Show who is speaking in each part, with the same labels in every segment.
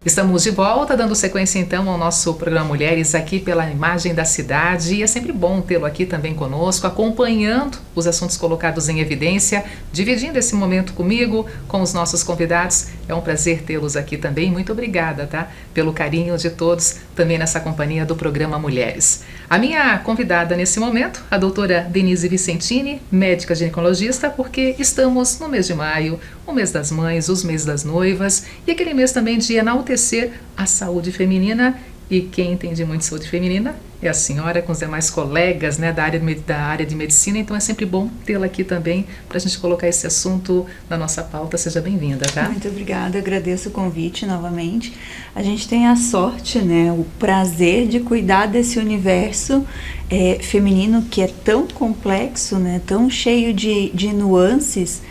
Speaker 1: Estamos de volta, dando sequência então ao nosso programa Mulheres aqui pela Imagem da Cidade, e é sempre bom tê-lo aqui também conosco, acompanhando os assuntos colocados em evidência, dividindo esse momento comigo, com os nossos convidados. É um prazer tê-los aqui também. Muito obrigada, tá? Pelo carinho de todos, também nessa companhia do programa Mulheres. A minha convidada nesse momento, a doutora Denise Vicentini, médica ginecologista, porque estamos no mês de maio, o mês das mães, os meses das noivas, e aquele mês também de enaltecer a saúde feminina. E quem entende muito de saúde feminina é a senhora, com os demais colegas, né, da área de medicina. Então é sempre bom tê-la aqui também para a gente colocar esse assunto na nossa pauta. Seja bem-vinda, tá?
Speaker 2: Muito obrigada, agradeço o convite novamente. A gente tem a sorte, né, o prazer de cuidar desse universo feminino que é tão complexo, né, tão cheio de nuances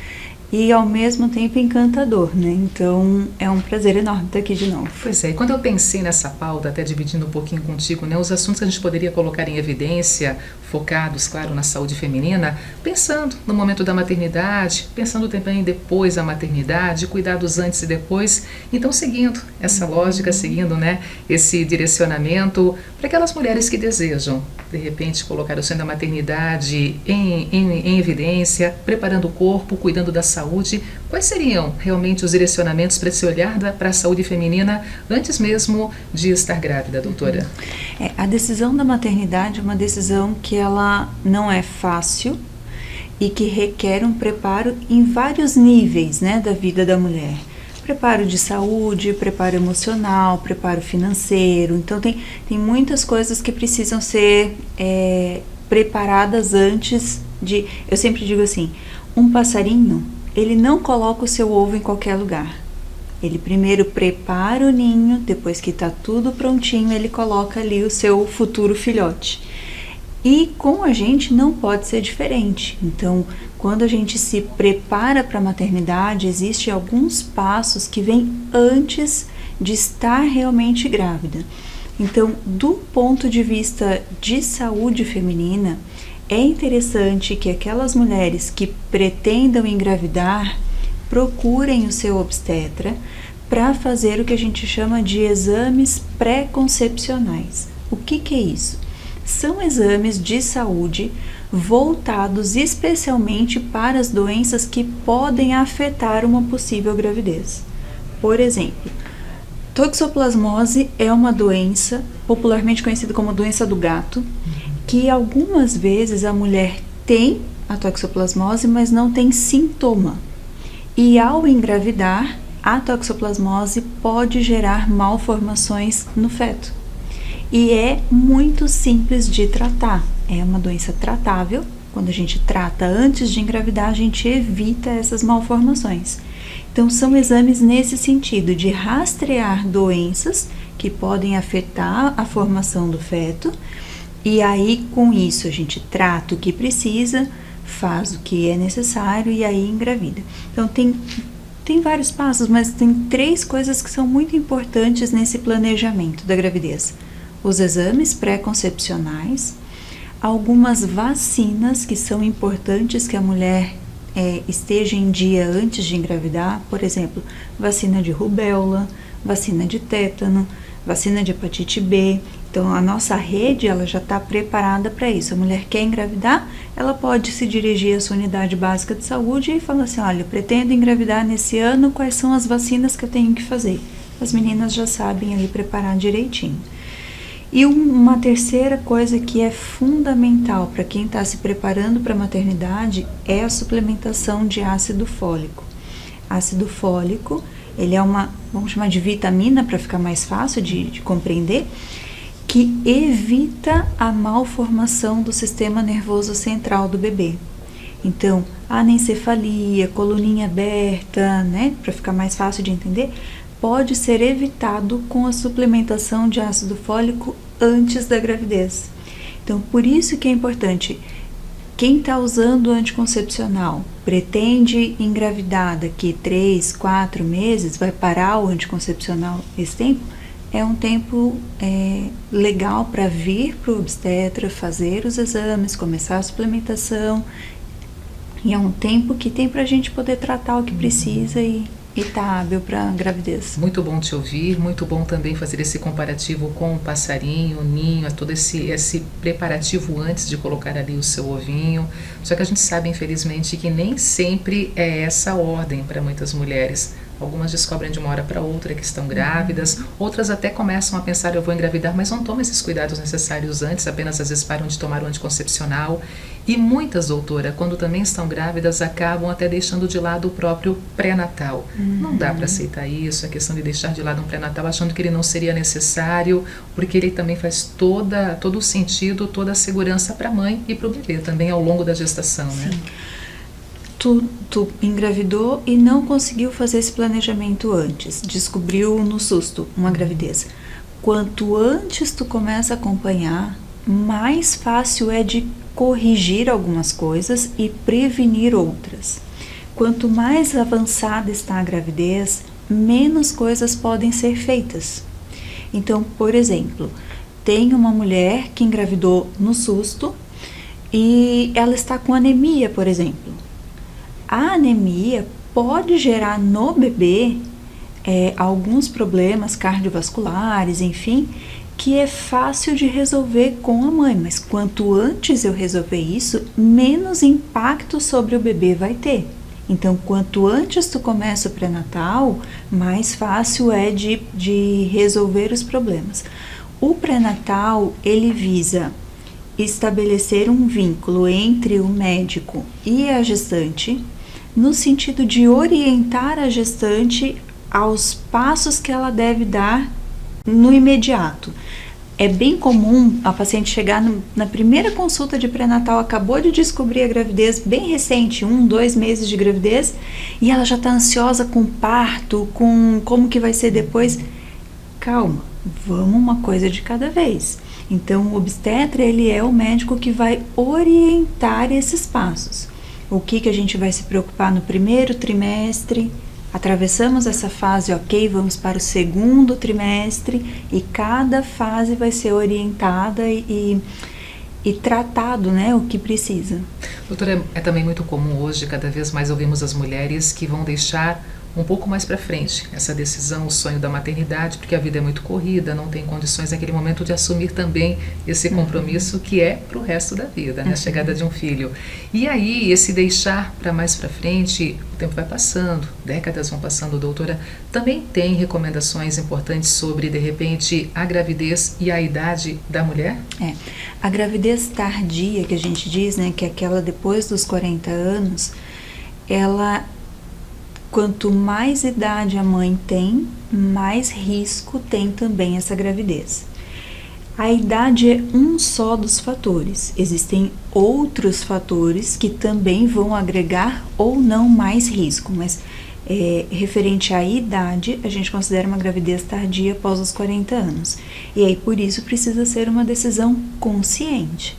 Speaker 2: e ao mesmo tempo encantador, né? Então é um prazer enorme estar aqui de novo.
Speaker 1: Pois é, e quando eu pensei nessa pauta, até dividindo um pouquinho contigo, né, os assuntos que a gente poderia colocar em evidência, focados, claro, na saúde feminina, pensando no momento da maternidade, pensando também depois da maternidade, cuidados antes e depois. Então, seguindo essa lógica, seguindo, né, esse direcionamento para aquelas mulheres que desejam, de repente, colocar o sonho da maternidade em evidência, preparando o corpo, cuidando da saúde. Quais seriam realmente os direcionamentos para esse olhar para a saúde feminina antes mesmo de estar grávida, doutora?
Speaker 2: A decisão da maternidade é uma decisão que ela não é fácil e que requer um preparo em vários níveis, né, da vida da mulher. Preparo de saúde, preparo emocional, preparo financeiro. Então tem muitas coisas que precisam ser preparadas antes de... Eu sempre digo assim, um passarinho, ele não coloca o seu ovo em qualquer lugar. Ele primeiro prepara o ninho, depois que está tudo prontinho, ele coloca ali o seu futuro filhote. E com a gente não pode ser diferente. Então, quando a gente se prepara para a maternidade, existem alguns passos que vêm antes de estar realmente grávida. Então, do ponto de vista de saúde feminina, é interessante que aquelas mulheres que pretendam engravidar procurem o seu obstetra para fazer o que a gente chama de exames pré-concepcionais. O que é isso? São exames de saúde voltados especialmente para as doenças que podem afetar uma possível gravidez. Por exemplo, toxoplasmose é uma doença popularmente conhecida como doença do gato, que algumas vezes a mulher tem a toxoplasmose, mas não tem sintoma. E ao engravidar, a toxoplasmose pode gerar malformações no feto. E é muito simples de tratar. É uma doença tratável. Quando a gente trata antes de engravidar, a gente evita essas malformações. Então, são exames nesse sentido, de rastrear doenças que podem afetar a formação do feto. E aí, com isso, a gente trata o que precisa, faz o que é necessário e aí engravida. Então, tem vários passos, mas tem 3 coisas que são muito importantes nesse planejamento da gravidez. Os exames pré-concepcionais, algumas vacinas que são importantes que a mulher esteja em dia antes de engravidar, por exemplo, vacina de rubéola, vacina de tétano, vacina de hepatite B. Então, a nossa rede ela já está preparada para isso. A mulher quer engravidar, ela pode se dirigir à sua unidade básica de saúde e falar assim, olha, eu pretendo engravidar nesse ano, quais são as vacinas que eu tenho que fazer? As meninas já sabem ali preparar direitinho. E uma terceira coisa que é fundamental para quem está se preparando para a maternidade é a suplementação de ácido fólico. Ácido fólico, ele é uma, vamos chamar de vitamina para ficar mais fácil de compreender, que evita a malformação do sistema nervoso central do bebê. Então, anencefalia, coluninha aberta, né, para ficar mais fácil de entender, pode ser evitado com a suplementação de ácido fólico antes da gravidez. Então, por isso que é importante, quem está usando o anticoncepcional, pretende engravidar daqui 3, 4 meses, vai parar o anticoncepcional esse tempo, é um tempo legal para vir para o obstetra, fazer os exames, começar a suplementação, e é um tempo que tem para a gente poder tratar o que precisa e E tá hábil para gravidez.
Speaker 1: Muito bom te ouvir, muito bom também fazer esse comparativo com o passarinho, o ninho, todo esse preparativo antes de colocar ali o seu ovinho. Só que a gente sabe, infelizmente, que nem sempre é essa a ordem para muitas mulheres. Algumas descobrem de uma hora para outra que estão grávidas, outras até começam a pensar, eu vou engravidar, mas não tomam esses cuidados necessários antes, apenas às vezes param de tomar o anticoncepcional. E muitas, doutora, quando também estão grávidas, acabam até deixando de lado o próprio pré-natal. Não dá para aceitar isso, a questão de deixar de lado um pré-natal achando que ele não seria necessário, porque ele também faz todo o sentido, toda a segurança para a mãe e para o bebê também ao longo da gestação, né?
Speaker 2: Sim. Tu engravidou e não conseguiu fazer esse planejamento antes, descobriu no susto uma gravidez. Quanto antes tu começa a acompanhar, mais fácil é de corrigir algumas coisas e prevenir outras. Quanto mais avançada está a gravidez, menos coisas podem ser feitas. Então, por exemplo, tem uma mulher que engravidou no susto e ela está com anemia, por exemplo. A anemia pode gerar no bebê alguns problemas cardiovasculares, enfim, que é fácil de resolver com a mãe, mas quanto antes eu resolver isso, menos impacto sobre o bebê vai ter. Então, quanto antes tu começa o pré-natal, mais fácil é de resolver os problemas. O pré-natal, ele visa estabelecer um vínculo entre o médico e a gestante, no sentido de orientar a gestante aos passos que ela deve dar no imediato. É bem comum a paciente chegar na primeira consulta de pré-natal, acabou de descobrir a gravidez bem recente, 2 meses de gravidez, e ela já está ansiosa com o parto, com como que vai ser depois. Calma, vamos uma coisa de cada vez. Então, o obstetra, ele é o médico que vai orientar esses passos. O que a gente vai se preocupar no primeiro trimestre, atravessamos essa fase, ok, vamos para o segundo trimestre e cada fase vai ser orientada e tratado, né, o que precisa.
Speaker 1: Doutora, é também muito comum hoje, cada vez mais ouvimos as mulheres que vão deixar um pouco mais para frente essa decisão, o sonho da maternidade, porque a vida é muito corrida, não tem condições naquele momento de assumir também esse compromisso que é para o resto da vida, né? A chegada de um filho. E aí, esse deixar para mais para frente, o tempo vai passando, décadas vão passando, doutora, também tem recomendações importantes sobre, de repente, a gravidez e a idade da mulher?
Speaker 2: A gravidez tardia, que a gente diz, né, que é aquela depois dos 40 anos, quanto mais idade a mãe tem, mais risco tem também essa gravidez. A idade é um só dos fatores. Existem outros fatores que também vão agregar ou não mais risco, mas referente à idade, a gente considera uma gravidez tardia após os 40 anos. E aí, por isso, precisa ser uma decisão consciente,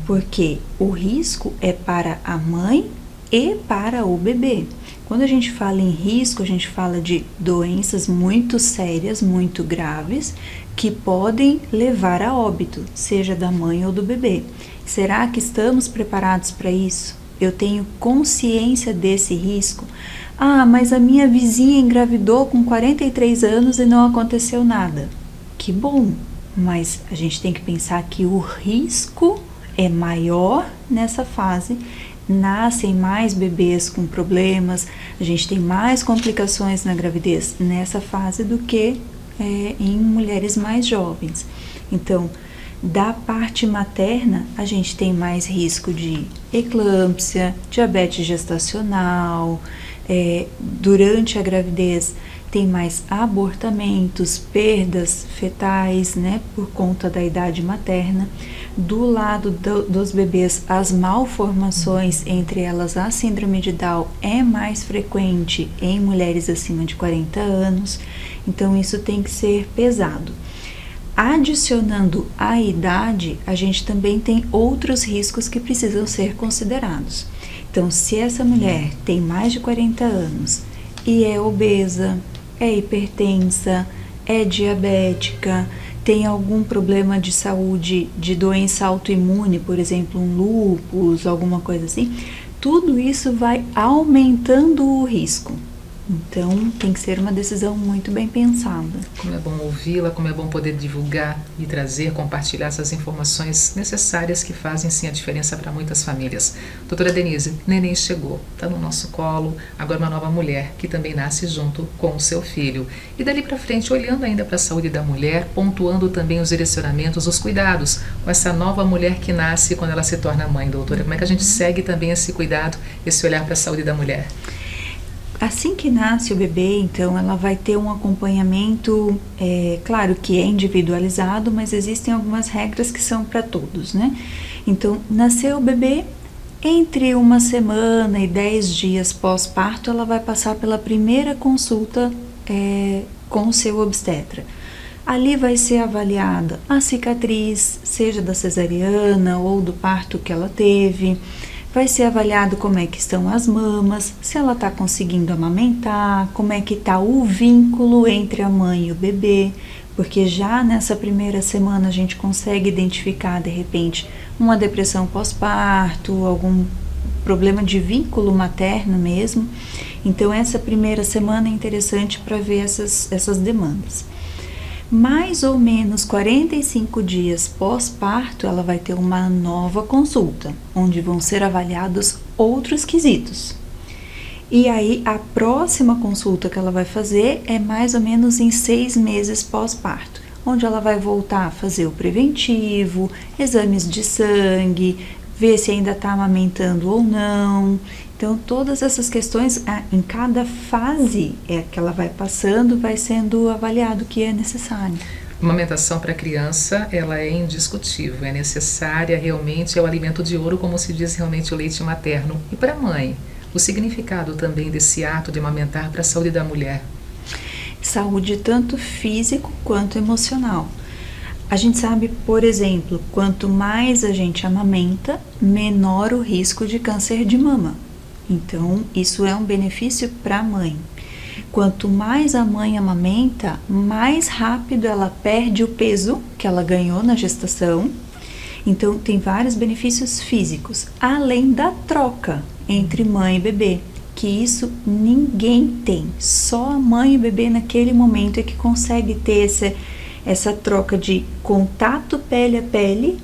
Speaker 2: porque o risco é para a mãe e para o bebê. Quando a gente fala em risco, a gente fala de doenças muito sérias, muito graves, que podem levar a óbito, seja da mãe ou do bebê. Será que estamos preparados para isso? Eu tenho consciência desse risco? Ah, mas a minha vizinha engravidou com 43 anos e não aconteceu nada. Que bom, mas a gente tem que pensar que o risco é maior nessa fase. Nascem mais bebês com problemas, a gente tem mais complicações na gravidez nessa fase do que em mulheres mais jovens. Então, da parte materna, a gente tem mais risco de eclâmpsia, diabetes gestacional, durante a gravidez tem mais abortamentos, perdas fetais, né, por conta da idade materna. Do lado dos bebês, as malformações, entre elas a síndrome de Down, é mais frequente em mulheres acima de 40 anos, então isso tem que ser pesado. Adicionando a idade, a gente também tem outros riscos que precisam ser considerados. Então, se essa mulher tem mais de 40 anos e é obesa, é hipertensa, é diabética, tem algum problema de saúde, de doença autoimune, por exemplo, um lúpus, alguma coisa assim, tudo isso vai aumentando o risco. Então, tem que ser uma decisão muito bem pensada.
Speaker 1: Como é bom ouvi-la, como é bom poder divulgar e trazer, compartilhar essas informações necessárias que fazem sim a diferença para muitas famílias. Doutora Denise, neném chegou, está no nosso colo, agora uma nova mulher que também nasce junto com o seu filho. E dali para frente, olhando ainda para a saúde da mulher, pontuando também os direcionamentos, os cuidados com essa nova mulher que nasce quando ela se torna mãe, doutora. Como é que a gente segue também esse cuidado, esse olhar para a saúde da mulher?
Speaker 2: Assim que nasce o bebê, então, ela vai ter um acompanhamento, claro que é individualizado, mas existem algumas regras que são para todos, né? Então, nasceu o bebê, entre 1 semana e 10 dias pós-parto, ela vai passar pela primeira consulta com o seu obstetra. Ali vai ser avaliada a cicatriz, seja da cesariana ou do parto que ela teve. Vai ser avaliado como é que estão as mamas, se ela está conseguindo amamentar, como é que está o vínculo entre a mãe e o bebê, porque já nessa primeira semana a gente consegue identificar, de repente, uma depressão pós-parto, algum problema de vínculo materno mesmo. Então, essa primeira semana é interessante para ver essas demandas. Mais ou menos 45 dias pós-parto, ela vai ter uma nova consulta, onde vão ser avaliados outros quesitos. E aí, a próxima consulta que ela vai fazer é mais ou menos em 6 meses pós-parto, onde ela vai voltar a fazer o preventivo, exames de sangue, ver se ainda está amamentando ou não. Então, todas essas questões, em cada fase que ela vai passando, vai sendo avaliado o que é necessário.
Speaker 1: A amamentação para a criança, ela é indiscutível, é necessária, realmente é o alimento de ouro, como se diz realmente o leite materno. E para a mãe, o significado também desse ato de amamentar para a saúde da mulher?
Speaker 2: Saúde tanto físico quanto emocional. A gente sabe, por exemplo, quanto mais a gente amamenta, menor o risco de câncer de mama. Então, isso é um benefício para a mãe. Quanto mais a mãe amamenta, mais rápido ela perde o peso que ela ganhou na gestação. Então, tem vários benefícios físicos, além da troca entre mãe e bebê, que isso ninguém tem. Só a mãe e o bebê naquele momento é que consegue ter essa troca de contato pele a pele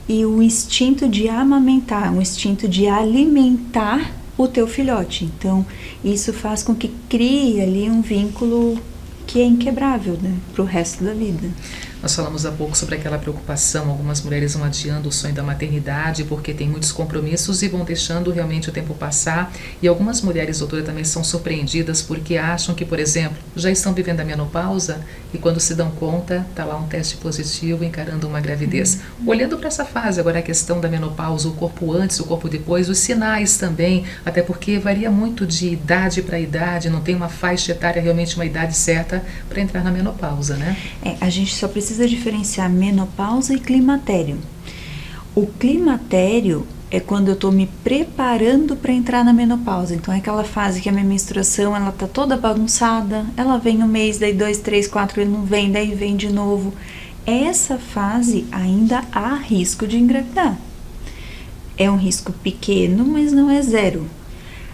Speaker 2: e o instinto de amamentar, o instinto de alimentar o teu filhote. Então, isso faz com que crie ali um vínculo que é inquebrável, né, para o resto da vida.
Speaker 1: Nós falamos há pouco sobre aquela preocupação, algumas mulheres vão adiando o sonho da maternidade porque tem muitos compromissos e vão deixando realmente o tempo passar. E algumas mulheres, doutora, também são surpreendidas porque acham que, por exemplo, já estão vivendo a menopausa e quando se dão conta, está lá um teste positivo encarando uma gravidez. Olhando para essa fase, agora a questão da menopausa, o corpo antes, o corpo depois, os sinais também, até porque varia muito de idade para idade, não tem uma faixa etária, realmente uma idade certa para entrar na menopausa, né?
Speaker 2: A gente só precisa diferenciar menopausa e climatério. O climatério é quando eu estou me preparando para entrar na menopausa. Então é aquela fase que a minha menstruação ela tá toda bagunçada, ela vem um mês, daí 2, 3, 4 ele não vem, daí vem de novo. Essa fase ainda há risco de engravidar. É um risco pequeno, mas não é zero.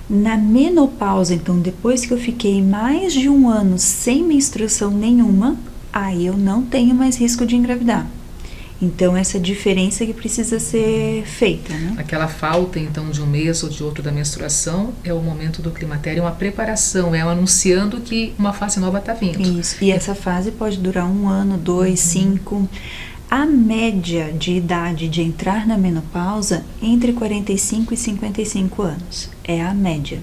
Speaker 2: Na menopausa, então, depois que eu fiquei mais de 1 ano sem menstruação nenhuma, aí eu não tenho mais risco de engravidar. Então, essa diferença que precisa ser feita, né?
Speaker 1: Aquela falta, então, de um mês ou de outro da menstruação é o momento do climatério, uma preparação, é anunciando que uma fase nova está vindo.
Speaker 2: Isso, e essa fase pode durar 1 ano, 2, 5. A média de idade de entrar na menopausa entre 45 e 55 anos. É a média.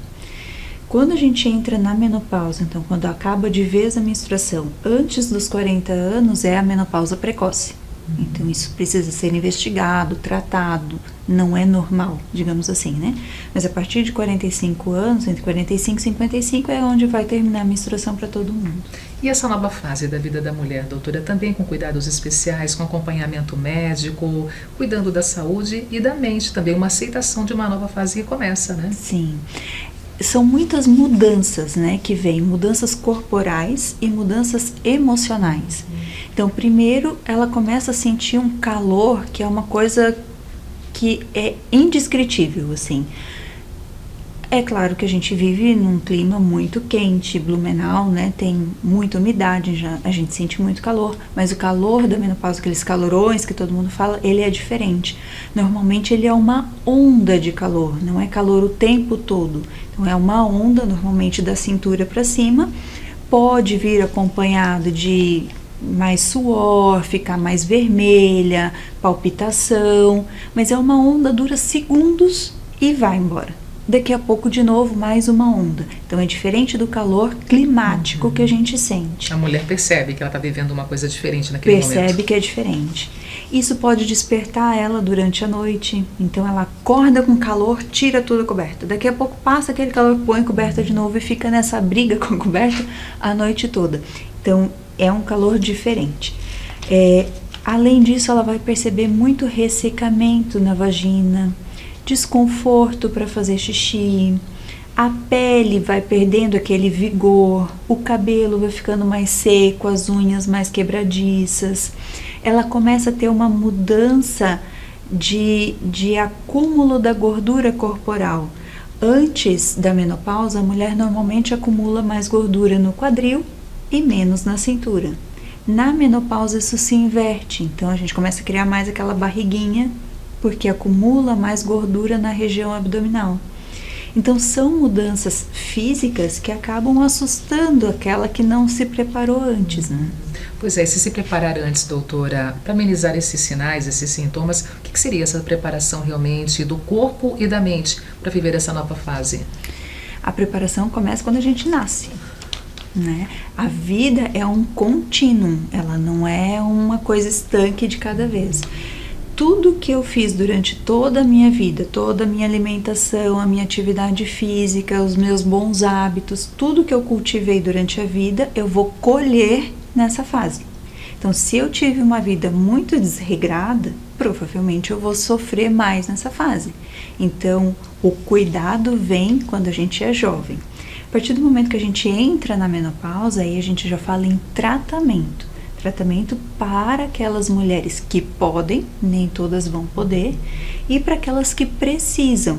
Speaker 2: Quando a gente entra na menopausa, então quando acaba de vez a menstruação antes dos 40 anos, é a menopausa precoce. Então isso precisa ser investigado, tratado, não é normal, digamos assim, né? Mas a partir de 45 anos, entre 45 e 55 é onde vai terminar a menstruação para todo mundo.
Speaker 1: E essa nova fase da vida da mulher, doutora, também com cuidados especiais, com acompanhamento médico, cuidando da saúde e da mente também, uma aceitação de uma nova fase que começa, né?
Speaker 2: Sim. São muitas mudanças, né, que vêm, mudanças corporais e mudanças emocionais. Então, primeiro, ela começa a sentir um calor que é uma coisa que é indescritível, assim. É claro que a gente vive num clima muito quente, Blumenau, né, tem muita umidade, já, a gente sente muito calor, mas o calor da menopausa, aqueles calorões que todo mundo fala, ele é diferente. Normalmente ele é uma onda de calor, não é calor o tempo todo. Então é uma onda, normalmente da cintura para cima, pode vir acompanhado de mais suor, ficar mais vermelha, palpitação, mas é uma onda, dura segundos e vai embora. Daqui a pouco, de novo, mais uma onda. Então, é diferente do calor climático que a gente sente.
Speaker 1: A mulher percebe que ela está vivendo uma coisa diferente naquele momento.
Speaker 2: Percebe que é diferente. Isso pode despertar ela durante a noite. Então, ela acorda com calor, tira tudo a coberta. Daqui a pouco, passa aquele calor, põe a coberta de novo e fica nessa briga com a coberta a noite toda. Então, é um calor diferente. Além disso, ela vai perceber muito ressecamento na vagina, desconforto para fazer xixi, a pele vai perdendo aquele vigor, o cabelo vai ficando mais seco, as unhas mais quebradiças. Ela começa a ter uma mudança de acúmulo da gordura corporal. Antes da menopausa, a mulher normalmente acumula mais gordura no quadril e menos na cintura. Na menopausa isso se inverte, então a gente começa a criar mais aquela barriguinha, porque acumula mais gordura na região abdominal. Então são mudanças físicas que acabam assustando aquela que não se preparou antes, né?
Speaker 1: Pois é, se preparar antes, doutora, para amenizar esses sinais, esses sintomas, o que seria essa preparação realmente do corpo e da mente para viver essa nova fase?
Speaker 2: A preparação começa quando a gente nasce, né? A vida é um contínuo, ela não é uma coisa estanque de cada vez. Tudo que eu fiz durante toda a minha vida, toda a minha alimentação, a minha atividade física, os meus bons hábitos, tudo que eu cultivei durante a vida, eu vou colher nessa fase. Então, se eu tive uma vida muito desregrada, provavelmente eu vou sofrer mais nessa fase. Então, o cuidado vem quando a gente é jovem. A partir do momento que a gente entra na menopausa, aí a gente já fala em tratamento. Tratamento para aquelas mulheres que podem, nem todas vão poder, e para aquelas que precisam.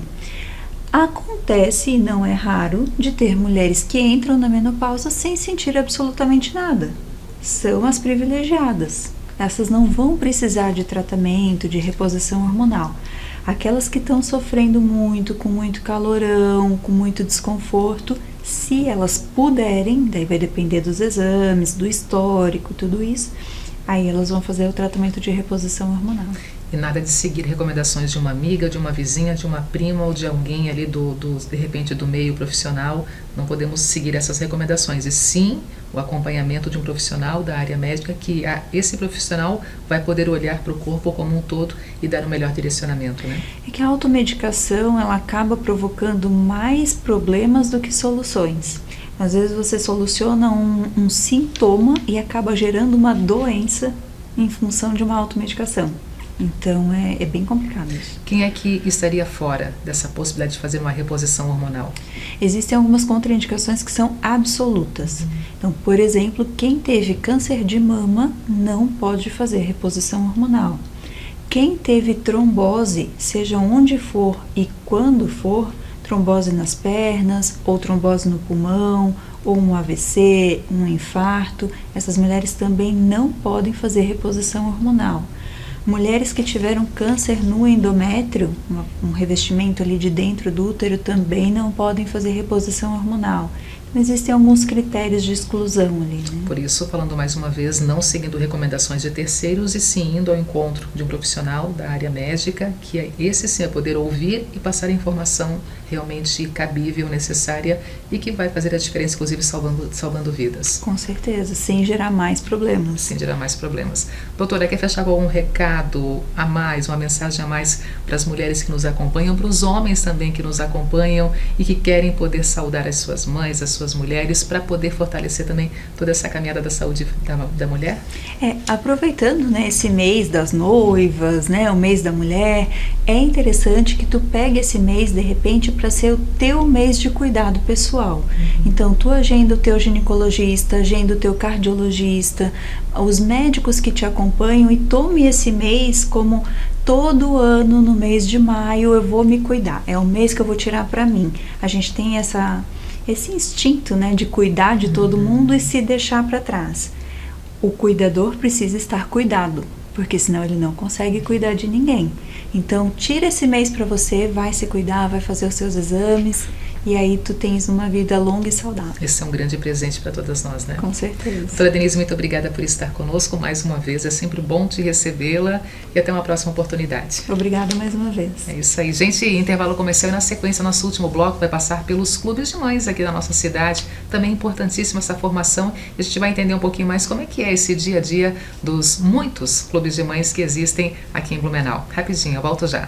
Speaker 2: Acontece, e não é raro, de ter mulheres que entram na menopausa sem sentir absolutamente nada. São as privilegiadas. Essas não vão precisar de tratamento, de reposição hormonal. Aquelas que estão sofrendo muito, com muito calorão, com muito desconforto, se elas puderem, daí vai depender dos exames, do histórico, tudo isso, aí elas vão fazer o tratamento de reposição hormonal.
Speaker 1: E nada de seguir recomendações de uma amiga, de uma vizinha, de uma prima ou de alguém ali de repente do meio profissional. Não podemos seguir essas recomendações, e sim o acompanhamento de um profissional da área médica, que esse profissional vai poder olhar para o corpo como um todo e dar um melhor direcionamento, né?
Speaker 2: É que a automedicação, ela acaba provocando mais problemas do que soluções. Às vezes você soluciona um sintoma e acaba gerando uma doença em função de uma automedicação. Então é bem complicado isso.
Speaker 1: Quem é que estaria fora dessa possibilidade de fazer uma reposição hormonal?
Speaker 2: Existem algumas contraindicações que são absolutas. Então, por exemplo, quem teve câncer de mama não pode fazer reposição hormonal. Quem teve trombose, seja onde for e quando for, trombose nas pernas, ou trombose no pulmão, ou um AVC, um infarto, essas mulheres também não podem fazer reposição hormonal. Mulheres que tiveram câncer no endométrio, um revestimento ali de dentro do útero, também não podem fazer reposição hormonal. Então, existem alguns critérios de exclusão ali, né?
Speaker 1: Por isso, falando mais uma vez, não seguindo recomendações de terceiros e sim indo ao encontro de um profissional da área médica, que esse sim vai poder ouvir e passar a informação realmente cabível, necessária e que vai fazer a diferença, inclusive salvando vidas.
Speaker 2: Com certeza, sem gerar mais problemas.
Speaker 1: Sem gerar mais problemas. Doutora, quer fechar com algum recado a mais, uma mensagem a mais para as mulheres que nos acompanham, para os homens também que nos acompanham e que querem poder saudar as suas mães, as suas mulheres, para poder fortalecer também toda essa caminhada da saúde da mulher?
Speaker 2: Aproveitando, né, esse mês das noivas, né, o mês da mulher, é interessante que tu pegue esse mês, de repente, para ser o teu mês de cuidado pessoal. Então, tu agenda o teu ginecologista, agenda o teu cardiologista, os médicos que te acompanham, e tome esse mês como todo ano, no mês de maio, eu vou me cuidar. É o mês que eu vou tirar para mim. A gente tem esse instinto, né, de cuidar de todo mundo e se deixar para trás. O cuidador precisa estar cuidado, porque senão ele não consegue cuidar de ninguém. Então, tira esse mês para você, vai se cuidar, vai fazer os seus exames, e aí tu tens uma vida longa e saudável.
Speaker 1: Esse é um grande presente para todas nós, né?
Speaker 2: Com certeza.
Speaker 1: Doutora Denise, muito obrigada por estar conosco mais uma vez. É sempre bom te recebê-la e até uma próxima oportunidade.
Speaker 2: Obrigada mais uma vez.
Speaker 1: É isso aí. Gente, intervalo comercial e na sequência, nosso último bloco vai passar pelos clubes de mães aqui da nossa cidade. Também importantíssima essa formação. A gente vai entender um pouquinho mais como é que é esse dia a dia dos muitos clubes de mães que existem aqui em Blumenau. Rapidinho, eu volto já.